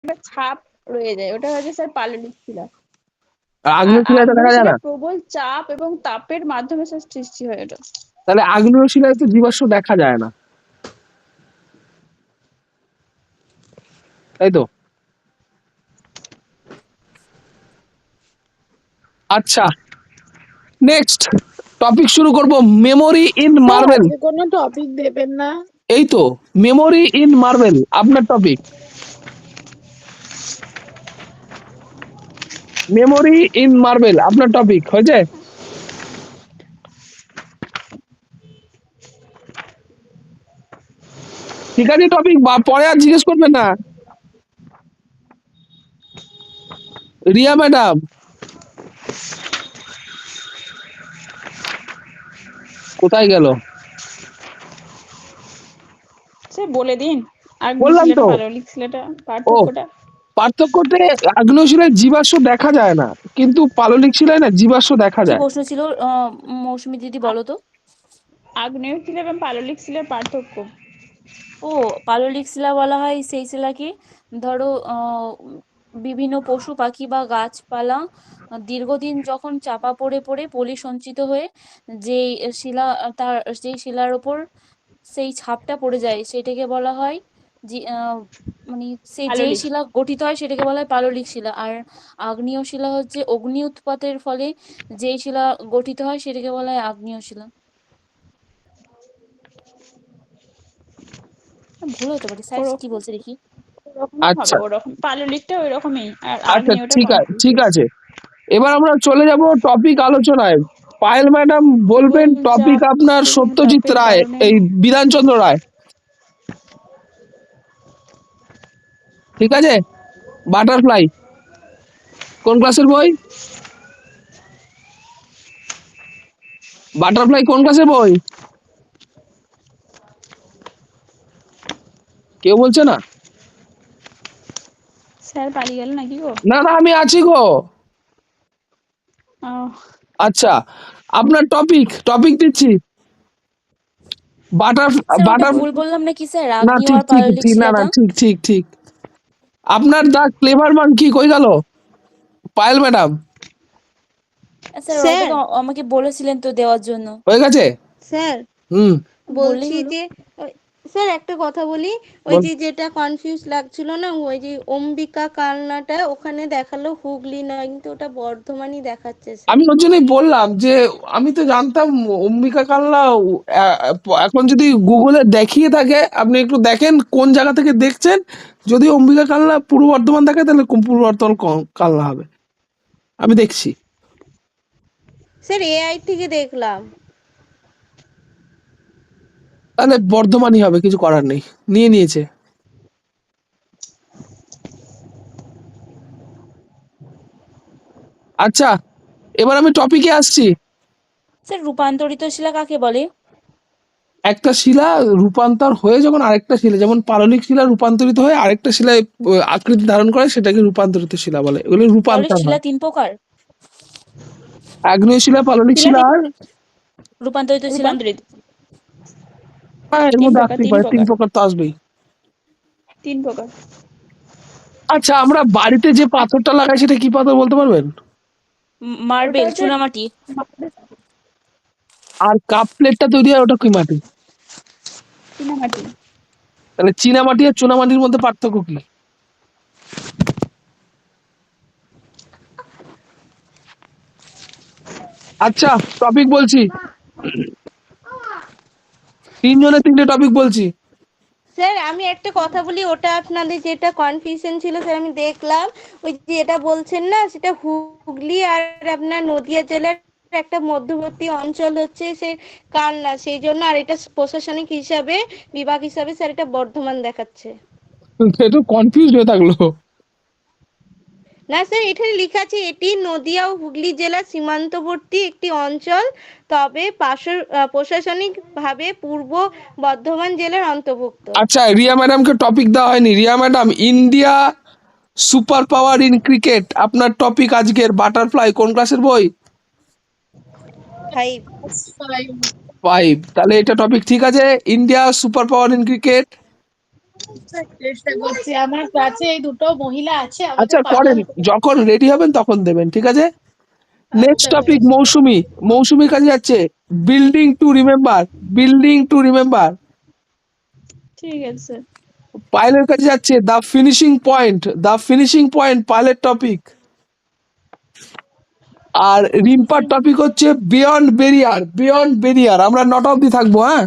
একটা ছাপ রয়ে যায়, ওটা হচ্ছে স্যার পাললিক শিলা। আর আর আগ্নেয় শিলায় তো আগ্নেয় দেখা যায় শিলা না। প্রবল চাপ এবং তাপের মাধ্যমে স্যার সৃষ্টি হয় ওটা। তাহলে আগ্নেয় শিলায় তো জীবাশ্ম দেখা যায় না, তাই তো? আচ্ছা, নেক্সট টপিক শুরু করব, মেমোরি ইন স্যার মার্বেল। আজকে কোনো টপিক দেবেন না? এই তো, মেমোরি ইন মার্বেল আপনার টপিক। মেমোরি ইন মার্বেল আপনার টপিক হয়েছে? ঠিক আছে টপিক, বা পরে আর জিজ্ঞেস করবেন না। রিয়া ম্যাডাম কোথায় গেল? স্যার বলে দিন আগ্নেয় বললাম শিলাটা তো। পাললিক শিলাটা ও, পার্থক্যটা। পার্থক্যতে আগ্নেয় শিলায় জীবাশ্ম দেখা যায় না, কিন্তু পাললিক শিলায় না জীবাশ্ম দেখা কি যায়। প্রশ্ন ছিল মৌসুমী দিদি, বলো তো? আগ্নেয় শিলা এবং পাললিক শিলার পার্থক্য। ও, পাললিক শিলা বলা হয় সেই শিলাকে, ধরো বিভিন্ন পশু পাখি বা গাছপালা দীর্ঘদিন যখন চাপা পড়ে পড়ে পলি সঞ্চিত হয়ে যেই শিলা, তার যেই শিলার ওপর সেই ছাপটা পড়ে যায় সেটাকে বলা হয় যে মানে সেই যেই পাললিক। শিলা গঠিত হয় সেটাকে বলা হয় পাললিক শিলা। আর আগ্নেয় শিলা হচ্ছে অগ্নি উৎপাতের ফলে যেই শিলা গঠিত হয় সেটাকে বলা হয় আগ্নেয় শিলা। ভুল হতে পারে, স্যার কি বলছে দেখি। ওরকমই হবে, আচ্ছা ওরকম পাললিকটা ওই রকমই, আর আচ্ছা, আগ্নেয়টা ঠিক আছে কনফিউজ ঠিক হচ্ছে। আছে। এবার আমরা চলে যাব টপিক আলোচনায়। পায়েল ম্যাডাম বলবেন প্রবল টপিক চাপ আপনার এবং সত্যজিৎ তাপের রায়, কারণে। এই বিধানচন্দ্র রায়। ঠিক আছে, বাটারফ্লাই কোন ক্লাসের বই? বাটারফ্লাই কোন ক্লাসের বই? কেউ বলছে না? স্যার পালিয়ে গেল নাকি গো? না না, আমি আছি গো। আহ, আচ্ছা, আপনার টপিক টপিক দিচ্ছি। বাটার স্যার ওটা বাটার ভুল বললাম নাকি স্যার, না, আগ্নেয় ঠিক আর ঠিক পাললিক ঠিক, না না, শিলাটা? ঠিক ঠিক ঠিক। আপনার দা ক্লেভার মাঙ্কি কই গেল পায়েল ম্যাডাম? স্যার স্যার, ওটা তো আমাকে বলেছিলেন তো দেওয়ার জন্য। হয়ে গেছে? স্যার হুম, বললেই বলছি হলো। যে স্যার একটা কথা বলি। ওই বল। যে যেটা কনফিউজ লাগছিল না, ওই যে অম্বিকা কালনাটা ওখানে দেখালো হুগলি নয়, কিন্তু ওটা বর্ধমানই দেখাচ্ছে স্যার। আমি ওর জন্যই বললাম যে আমি তো জানতাম অম্বিকা কাল্লা। এখন যদি গুগলে দেখিয়ে থাকে, আপনি একটু দেখেন কোন জায়গা থেকে দেখছেন। যদি অম্বিকা কাল্লা পূর্ব বর্ধমান দেখে, তাহলে পূর্ব বর্ধমান কাল্লা হবে। আমি দেখছি। স্যার এআই থেকে দেখলাম। তাহলে বর্ধমানই হবে, কিছু করার নেই, নিয়ে নিয়েছে। আচ্ছা, এবার আমি টপিকে আসছি। স্যার রূপান্তরিত শিলা কাকে বলে? একটা শিলা রূপান্তর হয়ে যখন আরেকটা শিলা, যেমন পাললিক শিলা রূপান্তরিত হয়ে আরেকটা শিলায় আকৃতি ধারণ করে, সেটাকে রূপান্তরিত শিলা বলে। এগুলো পাললিক রূপান্তর শিলা হয়। 3 প্রকার। আগ্নেয় শিলা, পাললিক শিলা শিলা তিন, আর রূপান্তরিত শিলা রূপান্তরিত। এর তিন মধ্যে প্রকার, আসতেই তিন পারে, তিন প্রকার, প্রকার তো আসবেই। তিন প্রকার। আচ্ছা, আমরা বাড়িতে যে পাথরটা লাগাই সেটা কি পাথর বলতে পারবেন? ওটা মার্বেল, হচ্ছে চুনামাটি। আর কাপ প্লেটটা তৈরি হয় ওটা কি মাটি? চীনামাটি। তাহলে চীনা মাটি আর চুনা মাটির মধ্যে পার্থক্য কি? আচ্ছা, টপিক বলছি, তিনজনে তিনটে টপিক বলছি। স্যার আমি একটা কথা বলি, ওটা আপনাদের যেটা কনফিউশন ছিল স্যার আমি দেখলাম। ওই যে এটা বলছেন না, সেটা হুগলি আর আপনার নদিয়া জেলার একটা মধ্যবর্তী অঞ্চল হচ্ছে সে কালনা, সেই জন্য। আর এটা প্রশাসনিক হিসাবে, বিভাগ হিসাবে স্যার এটা বর্ধমান দেখাচ্ছে। একটু কনফিউজ হয়ে থাকলো। না স্যার, এখানে লেখা আছে এটি নদিয়া ও হুগলি জেলার সীমান্তবর্তী একটি অঞ্চল, তবে প্রশাসনিকভাবে পূর্ব বর্ধমান জেলার অন্তর্ভুক্ত। আচ্ছা, রিয়া ম্যাডামকে টপিক দেওয়া হয়নি। Riya madam, India super power in cricket আপনার টপিক আজকের। বাটারফ্লাই কোন ক্লাসের বই? 5। 5। তাহলে এটা টপিক ঠিক আছে। India super power in cricket. চেষ্টা করছি, আমার কাছে এই দুটো মহিলা আছে, আমাকে আচ্ছা করেন, পাগল করে। যখন রেডি হবেন তখন দেবেন, ঠিক আছে? নেক্সট আচ্ছা টপিক বেশ। মৌসুমি। মৌসুমির কাছে যাচ্ছে building to remember. Building to remember. ঠিক আছে। পায়েলের কাছে যাচ্ছে the finishing point. The finishing point পায়েলের টপিক। আর রিম্পার টপিক হচ্ছে বিয়ন্ড বেরিয়ার। Beyond barrier. আমরা 9টা অবধি থাকবো, হ্যাঁ?